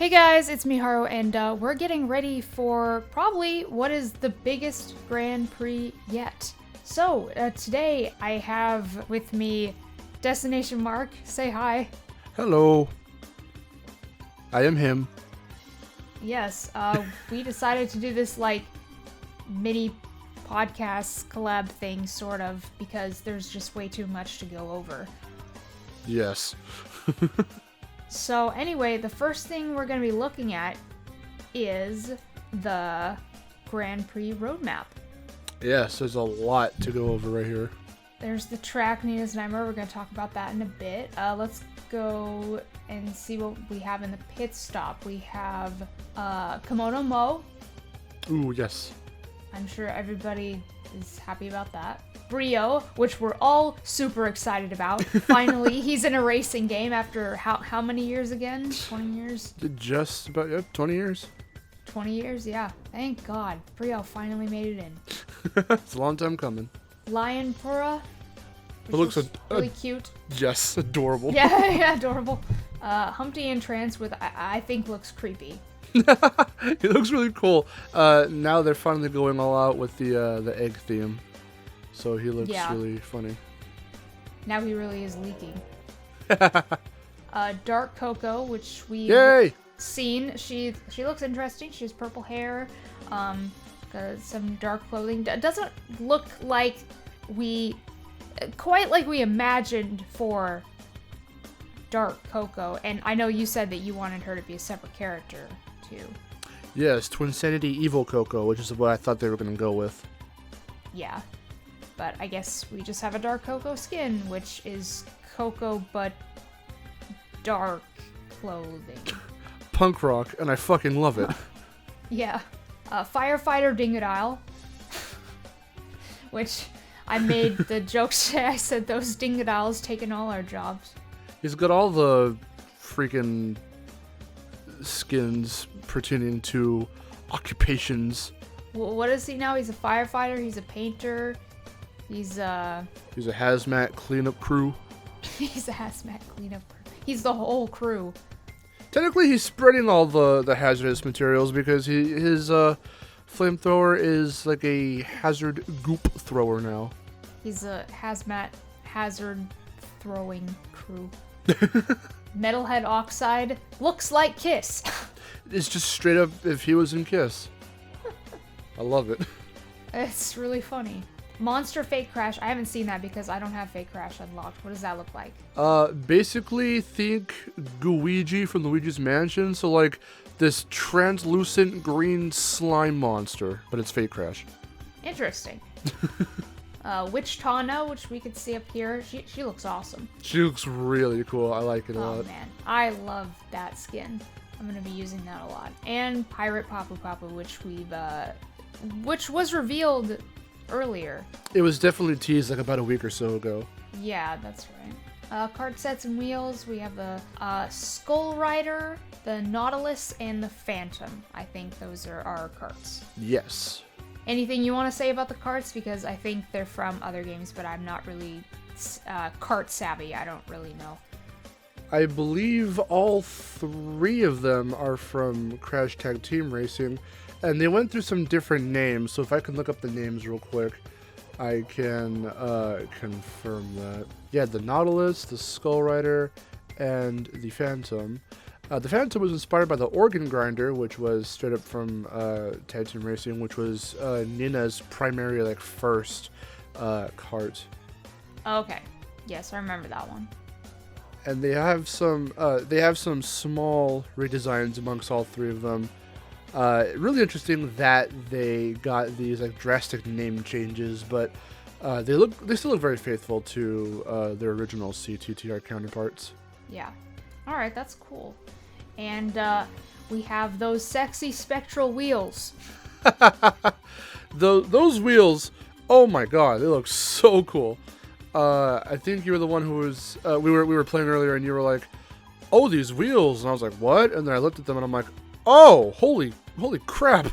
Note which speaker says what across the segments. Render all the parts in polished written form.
Speaker 1: Hey guys, it's Miharu, and we're getting ready for probably what is the biggest Grand Prix yet. So, today I have with me Destination Mark. Say hi.
Speaker 2: Hello. I am him.
Speaker 1: Yes, we decided to do this, mini podcast collab thing, sort of, because there's just way too much to go over.
Speaker 2: Yes.
Speaker 1: So anyway, the first thing we're going to be looking at is the Grand Prix roadmap.
Speaker 2: Yes, there's a lot to go over right here.
Speaker 1: There's the track Nina's Nightmare. We're going to talk about that in a bit. Let's go and see what we have in the pit stop. We have Kimono Mo.
Speaker 2: Ooh, yes.
Speaker 1: I'm sure everybody is happy about that. Brio, which we're all super excited about. Finally, he's in a racing game after how many years again? 20 years?
Speaker 2: Just about, 20 years.
Speaker 1: 20 years, yeah. Thank God. Brio finally made it in.
Speaker 2: It's a long time coming.
Speaker 1: Lion Pura.
Speaker 2: It looks
Speaker 1: really cute.
Speaker 2: Yes, adorable.
Speaker 1: Yeah, adorable. Humpty in Trance with, I think looks creepy.
Speaker 2: It looks really cool. Now they're finally going all out with the egg theme. So he looks really funny.
Speaker 1: Now he really is leaking. Dark Coco, which we've seen. She looks interesting. She has purple hair, some dark clothing. Doesn't look like quite like we imagined for Dark Coco. And I know you said that you wanted her to be a separate character too.
Speaker 2: Yes, Twinsanity Evil Coco, which is what I thought they were going to go with.
Speaker 1: Yeah. But I guess we just have a Dark Coco skin, which is Coco but dark clothing.
Speaker 2: Punk rock, and I fucking love it.
Speaker 1: Yeah. Firefighter Dingodile. Which I made the joke today. I said those Dingodiles taking all our jobs.
Speaker 2: He's got all the freaking skins pertaining to occupations.
Speaker 1: Well, what is he now? He's a firefighter, he's a painter, he's a
Speaker 2: hazmat cleanup crew.
Speaker 1: He's a hazmat cleanup crew. He's the whole crew.
Speaker 2: Technically, he's spreading all the hazardous materials because his flamethrower is like a hazard goop thrower now.
Speaker 1: He's a hazmat hazard throwing crew. Metalhead Oxide looks like Kiss.
Speaker 2: It's just straight up if he was in Kiss. I love it.
Speaker 1: It's really funny. Monster Fake Crash. I haven't seen that because I don't have Fake Crash unlocked. What does that look like?
Speaker 2: Basically think Luigi from Luigi's Mansion. So like this translucent green slime monster, but it's Fake Crash.
Speaker 1: Interesting. Witch Tana, which we could see up here. She looks awesome.
Speaker 2: She looks really cool. I like it a lot.
Speaker 1: Oh man, I love that skin. I'm gonna be using that a lot. And Pirate Papu Papu, which was revealed earlier.
Speaker 2: It was definitely teased like about a week or so ago.
Speaker 1: Yeah, that's right. Card sets and wheels. We have the Skull Rider, the Nautilus, and the Phantom. I think those are our carts.
Speaker 2: Yes.
Speaker 1: Anything you want to say about the carts? Because I think they're from other games, but I'm not really cart savvy. I don't really know.
Speaker 2: I believe all three of them are from Crash Tag Team Racing, and they went through some different names, so if I can look up the names real quick, I can confirm that. Yeah, the Nautilus, the Skull Rider, and the Phantom. The Phantom was inspired by the Organ Grinder, which was straight up from Tag Team Racing, which was Nina's primary, first cart.
Speaker 1: Okay. Yes, I remember that one.
Speaker 2: And they have some small redesigns amongst all three of them. Really interesting that they got these drastic name changes, but they still look very faithful to their original CTTR counterparts.
Speaker 1: Yeah. All right, that's cool. And we have those sexy spectral wheels.
Speaker 2: Those wheels, oh my god, they look so cool. I think you were the one who was we were playing earlier, and you were like, "Oh, these wheels," and I was like, "What?" And then I looked at them, and I'm like, "Oh, holy crap!"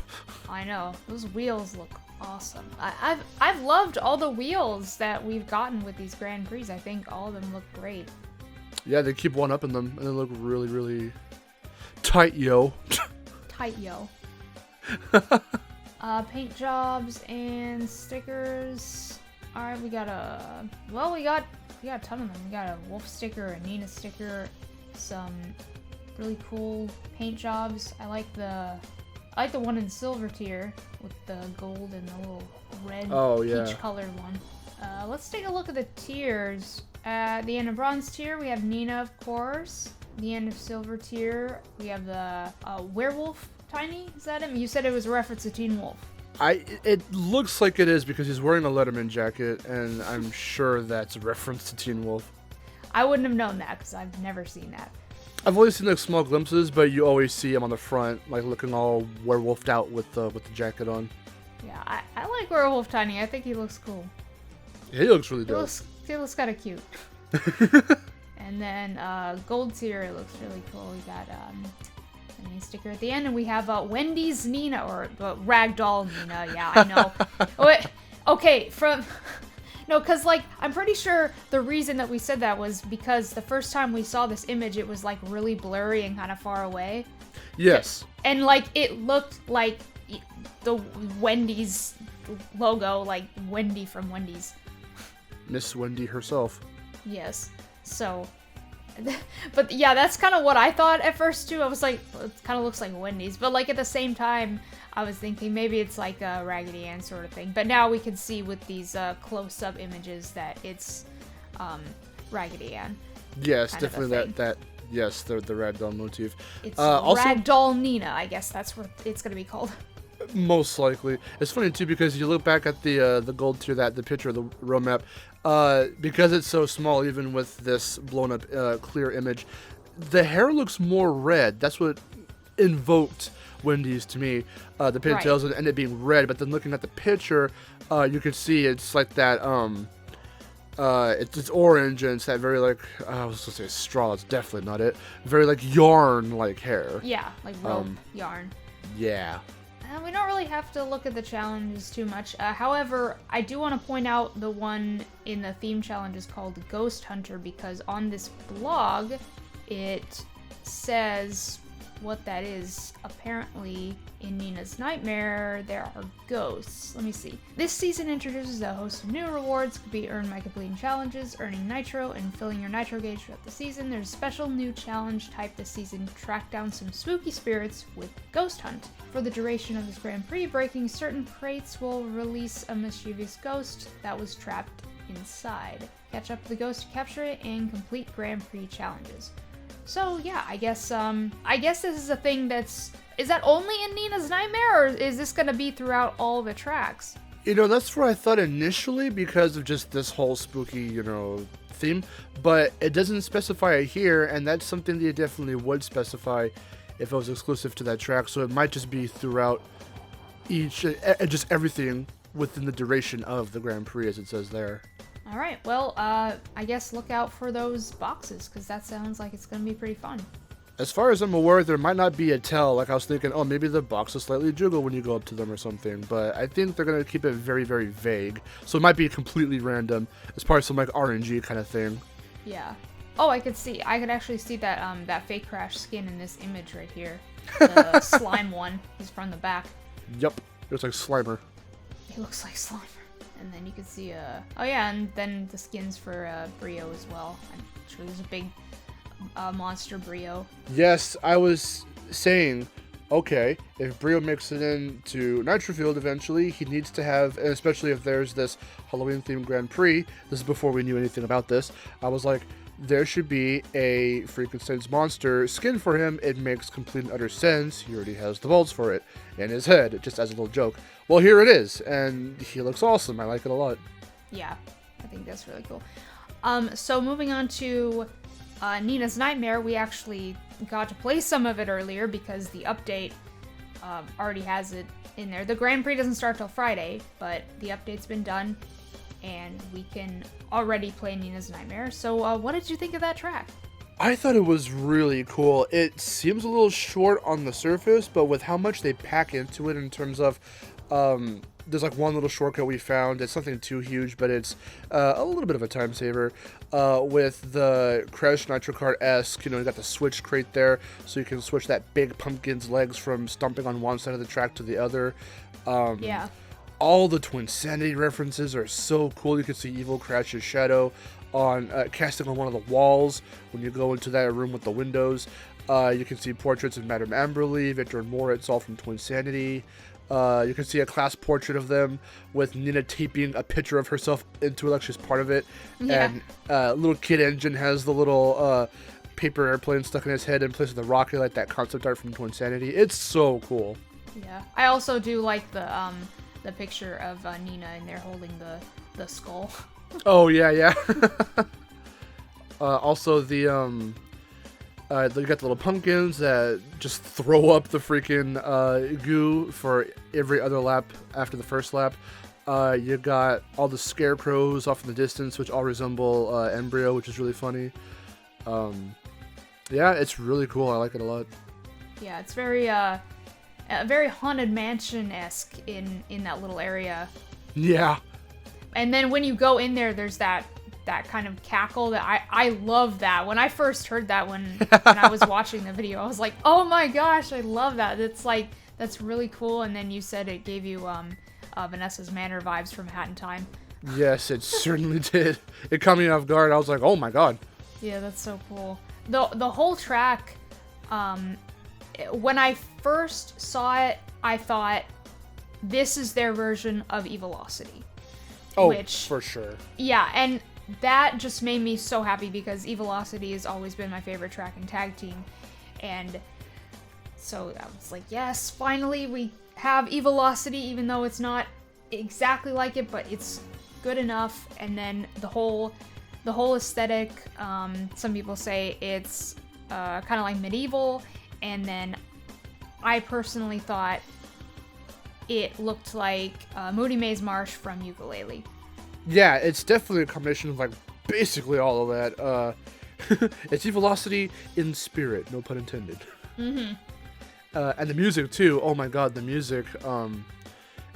Speaker 1: I know, those wheels look awesome. I've loved all the wheels that we've gotten with these Grand Prix. I think all of them look great.
Speaker 2: Yeah, they keep one-upping them, and they look really, really Tight, yo.
Speaker 1: Tight, yo. Paint jobs and stickers. All right, we got a ton of them. We got a Wolf sticker, a Nina sticker, some really cool paint jobs. I like the one in silver tier with the gold and the little red peach colored one. Let's take a look at the tiers. At the end of bronze tier, we have Nina, of course. The end of silver tier, we have the werewolf. Tiny? Is that him? You said it was a reference to Teen Wolf.
Speaker 2: It looks like it is because he's wearing a Letterman jacket, and I'm sure that's a reference to Teen Wolf.
Speaker 1: I wouldn't have known that because I've never seen that.
Speaker 2: I've only seen like small glimpses, but you always see him on the front, like looking all werewolfed out with the jacket on.
Speaker 1: Yeah, I like Werewolf Tiny. I think he looks cool.
Speaker 2: Yeah, he looks really dope.
Speaker 1: He looks kind of cute. And then gold tier, it looks really cool. We got a Nina sticker at the end, and we have Wendy's Nina, or Ragdoll Nina. Yeah, I know. Okay, no, because like I'm pretty sure the reason that we said that was because the first time we saw this image, it was like really blurry and kind of far away.
Speaker 2: Yes.
Speaker 1: And like it looked like the Wendy's logo, like Wendy from Wendy's.
Speaker 2: Miss Wendy herself.
Speaker 1: Yes. So, but yeah, that's kind of what I thought at first too. I was like, well, it kind of looks like Wendy's, but like at the same time, I was thinking maybe it's like a Raggedy Ann sort of thing. But now we can see with these close-up images that it's Raggedy Ann.
Speaker 2: Yes, definitely that. Yes, the ragdoll motif.
Speaker 1: It's
Speaker 2: also,
Speaker 1: Ragdoll Nina, I guess that's what it's gonna be called.
Speaker 2: Most likely. It's funny too because you look back at the gold tier, the picture of the row map, because it's so small, even with this blown up clear image, the hair looks more red. That's what invoked Wendy's to me. The pigtails ended up being red, but then looking at the picture, you can see it's like that. It's orange and it's that very like I was gonna say straw. It's definitely not it. Very like yarn like hair.
Speaker 1: Yeah, like rope yarn.
Speaker 2: Yeah.
Speaker 1: We don't really have to look at the challenges too much. However, I do want to point out the one in the theme challenge is called Ghost Hunter because on this blog, it says what that is. Apparently, in Nina's Nightmare, there are ghosts. Let me see. This season introduces a host of new rewards. Could be earned by completing challenges, earning nitro, and filling your nitro gauge throughout the season. There's a special new challenge type this season. Track down some spooky spirits with Ghost Hunt. For the duration of this Grand Prix, breaking certain crates will release a mischievous ghost that was trapped inside. Catch up to the ghost to capture it and complete Grand Prix challenges. So yeah, I guess this is a thing is that only in Nina's Nightmare, or is this gonna be throughout all the tracks?
Speaker 2: You know, that's what I thought initially because of just this whole spooky, theme, but it doesn't specify it here, and that's something that it definitely would specify if it was exclusive to that track, so it might just be throughout just everything within the duration of the Grand Prix, as it says there.
Speaker 1: All right, well, I guess look out for those boxes, because that sounds like it's going to be pretty fun.
Speaker 2: As far as I'm aware, there might not be a tell. Like I was thinking, oh, maybe the boxes slightly jiggle when you go up to them or something, but I think they're going to keep it very, very vague. So it might be completely random as part of some like RNG kind of thing.
Speaker 1: Yeah. Oh, I could actually see that that fake Crash skin in this image right here. The slime one. He's from the back.
Speaker 2: Yep. It looks like Slimer.
Speaker 1: He looks like Slimer. And then you can see, oh yeah, and then the skins for Brio as well. I'm sure there's a big monster Brio. Yes,
Speaker 2: I was saying, okay, if Brio makes it into Nitro Field eventually, he needs to have, and especially if there's this Halloween-themed Grand Prix, this is before we knew anything about this, I was like, there should be a Frankenstein's monster skin for him. It makes complete and utter sense. He already has the bolts for it in his head, just as a little joke. Well, here it is, and he looks awesome. I like it a lot.
Speaker 1: Yeah, I think that's really cool. So moving on to Nina's Nightmare, we actually got to play some of it earlier because the update already has it in there. The Grand Prix doesn't start till Friday, but the update's been done, and we can already play Nina's Nightmare. So what did you think of that track?
Speaker 2: I thought it was really cool. It seems a little short on the surface, but with how much they pack into it in terms of there's like one little shortcut we found. It's nothing too huge, but it's a little bit of a time saver. With the Crash Nitro Kart-esque, you got the switch crate there, so you can switch that big pumpkin's legs from stomping on one side of the track to the other.
Speaker 1: Yeah.
Speaker 2: All the Twinsanity references are so cool. You can see Evil Crash's shadow on casting on one of the walls when you go into that room with the windows. You can see portraits of Madame Amberly, Victor and Moritz, all from Twinsanity. You can see a class portrait of them with Nina taping a picture of herself into it like she's part of it.
Speaker 1: Yeah.
Speaker 2: And little Kid Engine has the little paper airplane stuck in his head in place of the rocket, like that concept art from Twinsanity. It's so cool.
Speaker 1: Yeah. I also do like the picture of Nina in there holding the skull.
Speaker 2: Oh, yeah. Also, you got the little pumpkins that just throw up the freaking goo for every other lap after the first lap. You got all the scarecrows off in the distance, which all resemble Embryo, which is really funny. Yeah, it's really cool. I like it a lot.
Speaker 1: Yeah, it's very Haunted Mansion-esque in that little area.
Speaker 2: Yeah.
Speaker 1: And then when you go in there, there's that kind of cackle that I love that. When I first heard that when I was watching the video, I was like, oh my gosh, I love that. That's really cool. And then you said it gave you Vanessa's Manor vibes from Hat in Time.
Speaker 2: Yes, it certainly did. It caught me off guard. I was like, oh my god.
Speaker 1: Yeah, that's so cool. The whole track, when I first saw it, I thought this is their version of Evilocity.
Speaker 2: Oh, for sure.
Speaker 1: Yeah, and that just made me so happy because Evilocity has always been my favorite track and tag team. And so I was like, yes, finally we have Evilocity, even though it's not exactly like it, but it's good enough. And then the whole aesthetic, some people say it's kind of like medieval, and then I personally thought it looked like Moody Maze Marsh from Ukulele.
Speaker 2: Yeah, it's definitely a combination of like basically all of that. It's Evilocity in spirit, no pun intended.
Speaker 1: Mm-hmm.
Speaker 2: And the music too. Oh my god, the music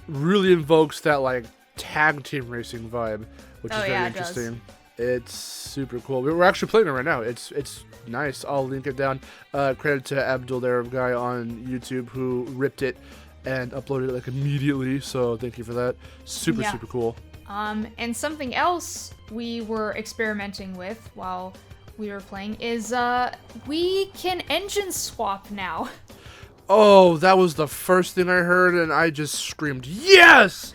Speaker 2: really invokes that like tag team racing vibe, which is very interesting. It's super cool. We're actually playing it right now. It's nice. I'll link it down. Credit to Abdul Darab guy on YouTube who ripped it and uploaded it like immediately. So thank you for that. Super cool.
Speaker 1: And something else we were experimenting with while we were playing is we can engine swap now.
Speaker 2: Oh, that was the first thing I heard, and I just screamed, yes!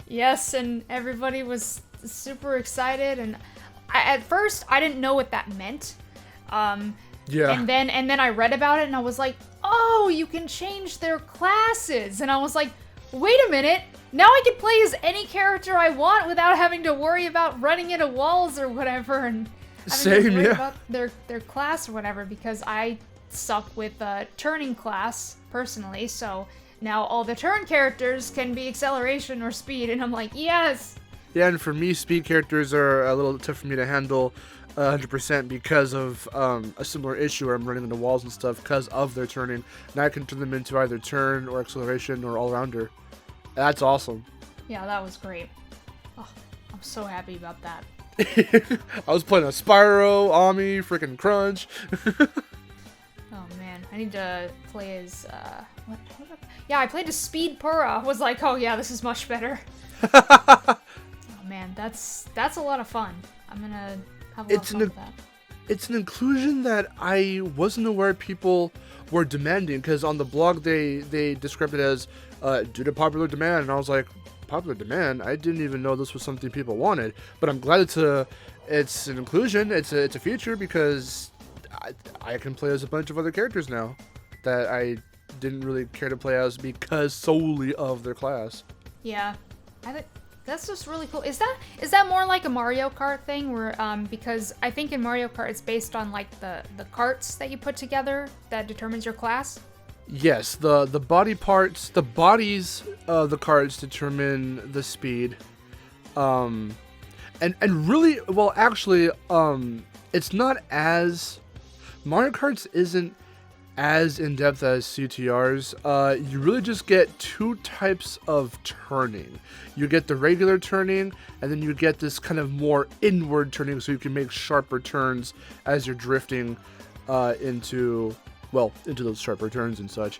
Speaker 1: Yes, and everybody was super excited, and at first I didn't know what that meant.
Speaker 2: Yeah.
Speaker 1: And then I read about it, and I was like, oh, you can change their classes. And I was like, wait a minute, now I can play as any character I want without having to worry about running into walls or whatever, and having to worry about their class or whatever, because I suck with turning class personally, so now all the turn characters can be acceleration or speed, and I'm like, yes!
Speaker 2: Yeah, and for me, speed characters are a little tough for me to handle 100% because of a similar issue where I'm running into walls and stuff because of their turning. Now I can turn them into either turn or acceleration or all-rounder. That's awesome.
Speaker 1: Yeah, that was great. Oh, I'm so happy about that.
Speaker 2: I was playing a Spyro, Ami, freaking Crunch.
Speaker 1: Oh man, I need to play as I played as Speed Pura. I was like, oh yeah, this is much better. Oh man, that's a lot of fun. I'm gonna have a lot of fun with that.
Speaker 2: It's an inclusion that I wasn't aware people were demanding, because on the blog they described it as due to popular demand, and I was like, popular demand? I didn't even know this was something people wanted. But I'm glad it's an inclusion. It's a feature, because I can play as a bunch of other characters now that I didn't really care to play as because solely of their class.
Speaker 1: Yeah, I think that's just really cool. Is that more like a Mario Kart thing, where because I think in Mario Kart it's based on like the carts that you put together that determines your class?
Speaker 2: Yes, the body parts, the bodies of the carts determine the speed. And really, well, actually, it's not as Mario Karts isn't as in-depth as CTRs. You really just get two types of turning. You get the regular turning, and then you get this kind of more inward turning, so you can make sharper turns as you're drifting into those sharper turns and such.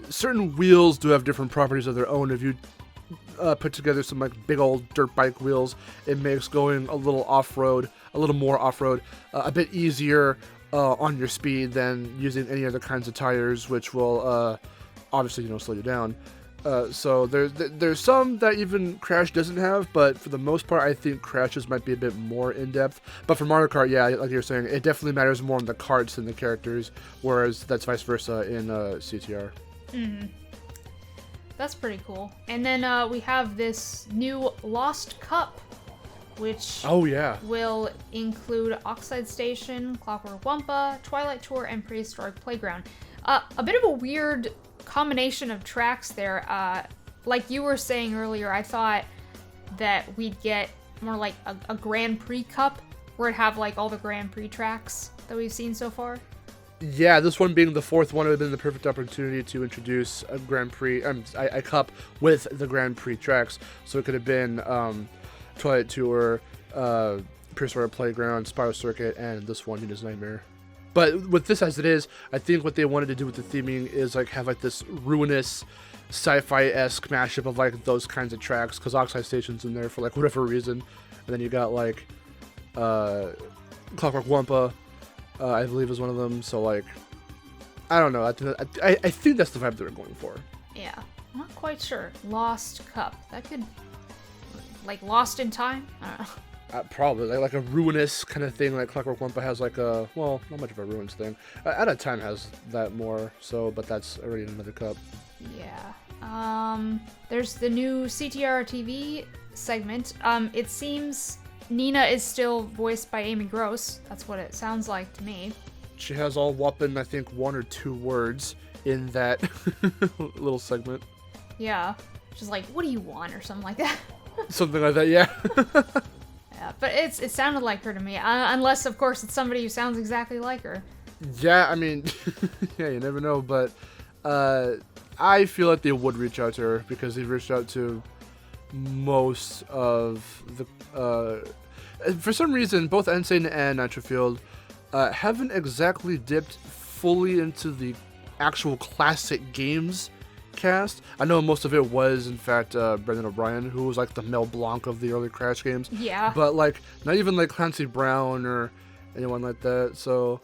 Speaker 2: Certain wheels do have different properties of their own. If you put together some like big old dirt bike wheels, it makes going a little more off-road, a bit easier on your speed than using any other kinds of tires, which will obviously slow you down. So there's some that even Crash doesn't have, but for the most part, I think Crash's might be a bit more in depth. But for Mario Kart, yeah, like you're saying, it definitely matters more on the carts than the characters, whereas that's vice versa in CTR.
Speaker 1: Mm-hmm. That's pretty cool. And then we have this new Lost Cup, which will include Oxide Station, Clockwork Wumpa, Twilight Tour, and Prehistoric Playground. A bit of a weird combination of tracks there. Like you were saying earlier, I thought that we'd get more like a Grand Prix Cup, where it'd have like all the Grand Prix tracks that we've seen so far.
Speaker 2: Yeah, this one being the fourth one would have been the perfect opportunity to introduce a Grand Prix, a cup with the Grand Prix tracks. So it could have been Twilight Tour, Prehistoric Playground, Spiral Circuit, and this one, Nina's Nightmare. But with this as it is, I think what they wanted to do with the theming is like have like this ruinous sci-fi-esque mashup of like those kinds of tracks, because Oxide Station's in there for like whatever reason, and then you got like Clockwork Wumpa, I believe is one of them. So like, I don't know. I think that's the vibe they were going for.
Speaker 1: Yeah, I'm not quite sure. Lost Cup. That could like Lost in Time. I don't know.
Speaker 2: Probably like a ruinous kind of thing. Like Clockwork Wumpa has like a not much of a ruins thing. Out of Time has that more so, but that's already in another cup.
Speaker 1: Yeah. There's the new CTR TV segment. It seems Nina is still voiced by Amy Gross. That's what it sounds like to me.
Speaker 2: She has all whopping, I think, 1 or 2 words in that little segment.
Speaker 1: Yeah. She's like, "What do you want?" or something like that.
Speaker 2: Something like that, yeah.
Speaker 1: Yeah, but it sounded like her to me, unless, of course, it's somebody who sounds exactly like her.
Speaker 2: Yeah, I mean, yeah, you never know, but I feel like they would reach out to her, because they've reached out to most of the... for some reason, both Insane and Nitrofield haven't exactly dipped fully into the actual classic games cast. I know most of it was, in fact, Brendan O'Brien, who was like the Mel Blanc of the early Crash games.
Speaker 1: Yeah.
Speaker 2: But like, not even like Clancy Brown or anyone like that. So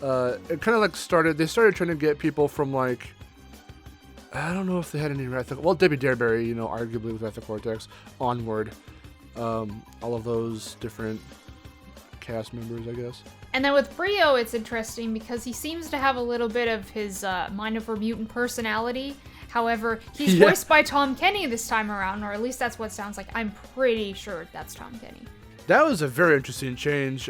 Speaker 2: it kind of like they started trying to get people from like, I don't know if they had any Debbie Dareberry, arguably with Wrath of Cortex, onward. All of those different cast members, I guess.
Speaker 1: And then with Brio, it's interesting because he seems to have a little bit of his Mind Over Mutant personality. However, he's voiced by Tom Kenny this time around, or at least that's what it sounds like. I'm pretty sure that's Tom Kenny. That
Speaker 2: was a very interesting change,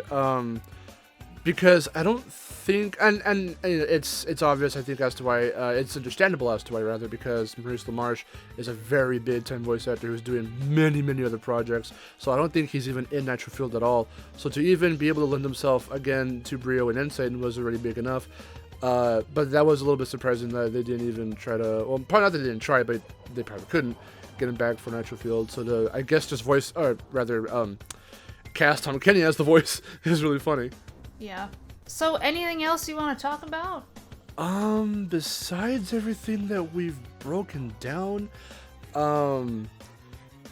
Speaker 2: because I don't think, and it's obvious, I think, as to why, it's understandable as to why, rather, because Maurice LaMarche is a very big-time voice actor who's doing many, many other projects, so I don't think he's even in Nitrofield at all. So to even be able to lend himself, again, to Brio and Insane was already big enough, but that was a little bit surprising that they didn't even try to, well, probably not that they didn't try, but they probably couldn't get him back for Nitrofield, so to, I guess, just voice, or rather, cast Tom Kenny as the voice is really funny.
Speaker 1: Yeah. So, anything else you want to talk about?
Speaker 2: Besides everything that we've broken down,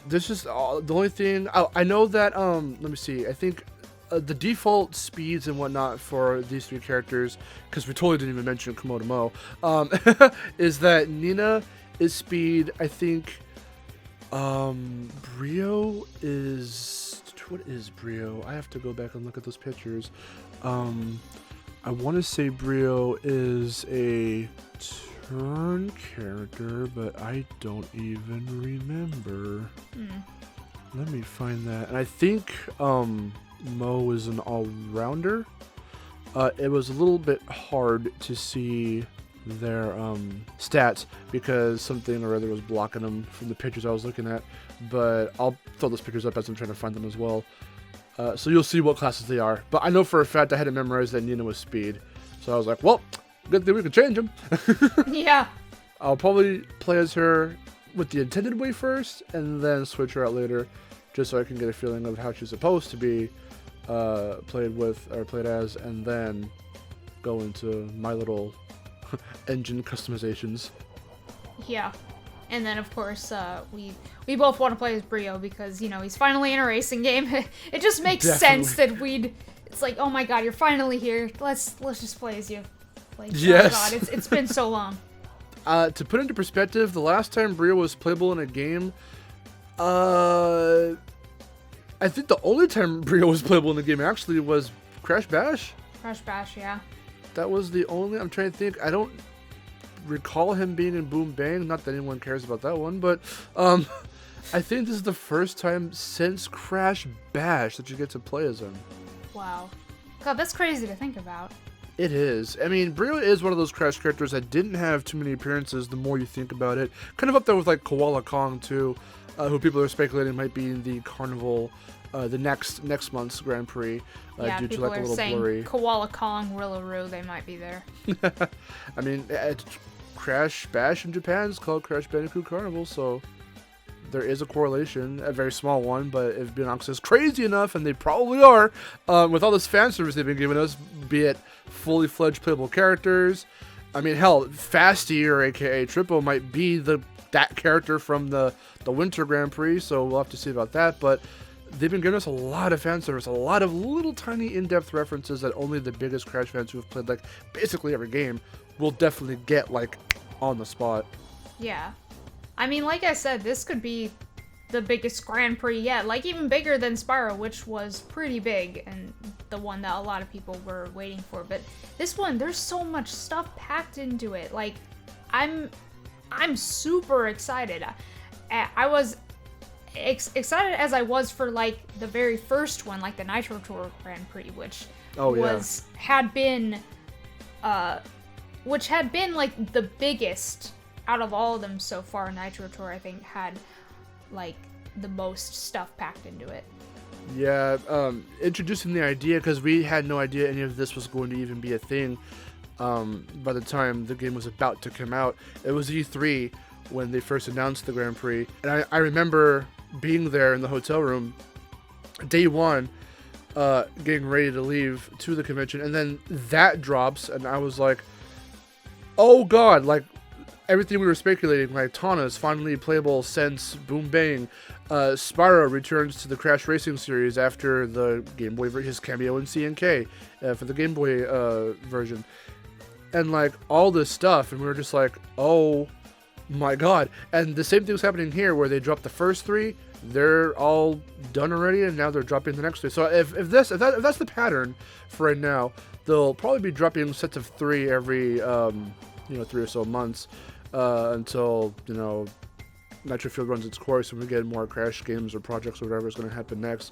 Speaker 2: there's just the only thing. Oh, I know that. Let me see. I think the default speeds and whatnot for these 3 characters, because we totally didn't even mention Komodo Mo, is that Nina is speed. I think Brio is. What is Brio? I have to go back and look at those pictures. I want to say Brio is a turn character, but I don't even remember. Let me find that. And I think Mo is an all-rounder. It was a little bit hard to see their stats because something or other was blocking them from the pictures I was looking at, but I'll throw those pictures up as I'm trying to find them as well. So you'll see what classes they are. But I know for a fact I had to memorize that Nina was speed. So I was like, well, Good thing we could change them.
Speaker 1: Yeah.
Speaker 2: I'll probably play as her with the intended way first, and then switch her out later, just so I can get a feeling of how she's supposed to be played with or played as, and then go into my little engine customizations.
Speaker 1: Yeah. And then, of course, we both want to play as Brio because, you know, he's finally in a racing game. It just makes sense that it's like, oh my god, you're finally here. Let's just play as you. Like,
Speaker 2: yes.
Speaker 1: Oh god, it's been so long.
Speaker 2: To put into perspective, the last time Brio was playable in a game, I think the only time Brio was playable in the game actually was Crash Bash.
Speaker 1: Crash Bash, yeah.
Speaker 2: That was the only. I'm trying to think. I don't recall him being in Boom Bang. Not that anyone cares about that one, but I think this is the first time since Crash Bash that you get to play as him.
Speaker 1: Wow. God, that's crazy to think about.
Speaker 2: It is. I mean, Brio is one of those Crash characters that didn't have too many appearances the more you think about it. Kind of up there with like Koala Kong too, who people are speculating might be in the Carnival, the next month's Grand Prix, due to like a little
Speaker 1: saying
Speaker 2: blurry.
Speaker 1: Koala Kong, Rillaroo, they might be there.
Speaker 2: I mean, Crash Bash in Japan is called Crash Bandicoot Carnival, so there is a correlation, a very small one, but if Binox is crazy enough, and they probably are, with all this fan service they've been giving us, be it fully fledged playable characters, I mean, hell, Fasty, or aka Trippo, might be that character from the Winter Grand Prix, so we'll have to see about that, but they've been giving us a lot of fan service, a lot of little tiny in-depth references that only the biggest Crash fans who have played, like, basically every game will definitely get, like, on the spot.
Speaker 1: Yeah. I mean, like I said, this could be the biggest Grand Prix yet. Like, even bigger than Spyro, which was pretty big, and the one that a lot of people were waiting for. But this one, there's so much stuff packed into it. Like, I'm super excited. I was excited as I was for, like, the very first one, like the Nitro Tour Grand Prix, which had been like the biggest out of all of them so far. Nitro Tour, I think, had like the most stuff packed into it.
Speaker 2: Yeah, introducing the idea, because we had no idea any of this was going to even be a thing by the time the game was about to come out. It was E3 when they first announced the Grand Prix, and I remember being there in the hotel room day one, getting ready to leave to the convention, and then that drops, and I was like, oh god, like, everything we were speculating, like Tana is finally playable since Boom Bang. Spyro returns to the Crash Racing series after the Game Boy his cameo in CNK for the Game Boy version, and like all this stuff, and we were just like, oh my god. And the same thing's happening here, where they dropped the first three, they're all done already, and now they're dropping the next three. So if that's the pattern for right now, they'll probably be dropping sets of three every 3 or so months. Until, Nitro Field runs its course and we get more Crash games or projects or whatever is going to happen next.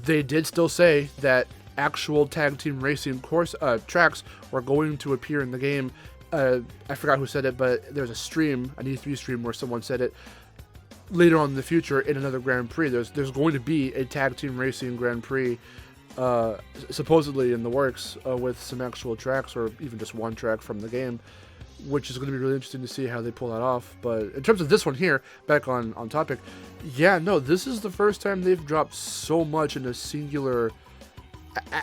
Speaker 2: They did still say that actual tag team racing tracks are going to appear in the game. I forgot who said it, but there's a stream, an E3 stream, where someone said it later on in the future in another Grand Prix. There's going to be a tag team racing Grand Prix supposedly in the works with some actual tracks, or even just one track from the game, which is going to be really interesting to see how they pull that off. But in terms of this one here, back on topic, this is the first time they've dropped so much in a singular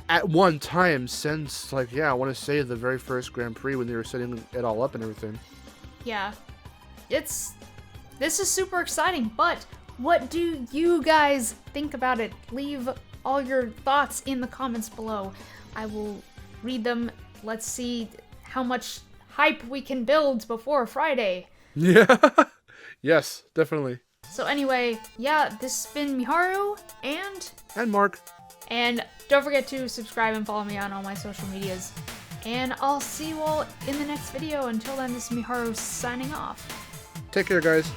Speaker 2: at one time since, I want to say the very first Grand Prix when they were setting it all up and everything.
Speaker 1: Yeah, this is super exciting, but what do you guys think about it? Leave all your thoughts in the comments below. I will read them. Let's see how much hype we can build before Friday.
Speaker 2: Yeah. Yes, definitely.
Speaker 1: So anyway, this has been Miharu
Speaker 2: and Mark.
Speaker 1: And don't forget to subscribe and follow me on all my social medias. And I'll see you all in the next video. Until then, this is Miharu signing off.
Speaker 2: Take care, guys.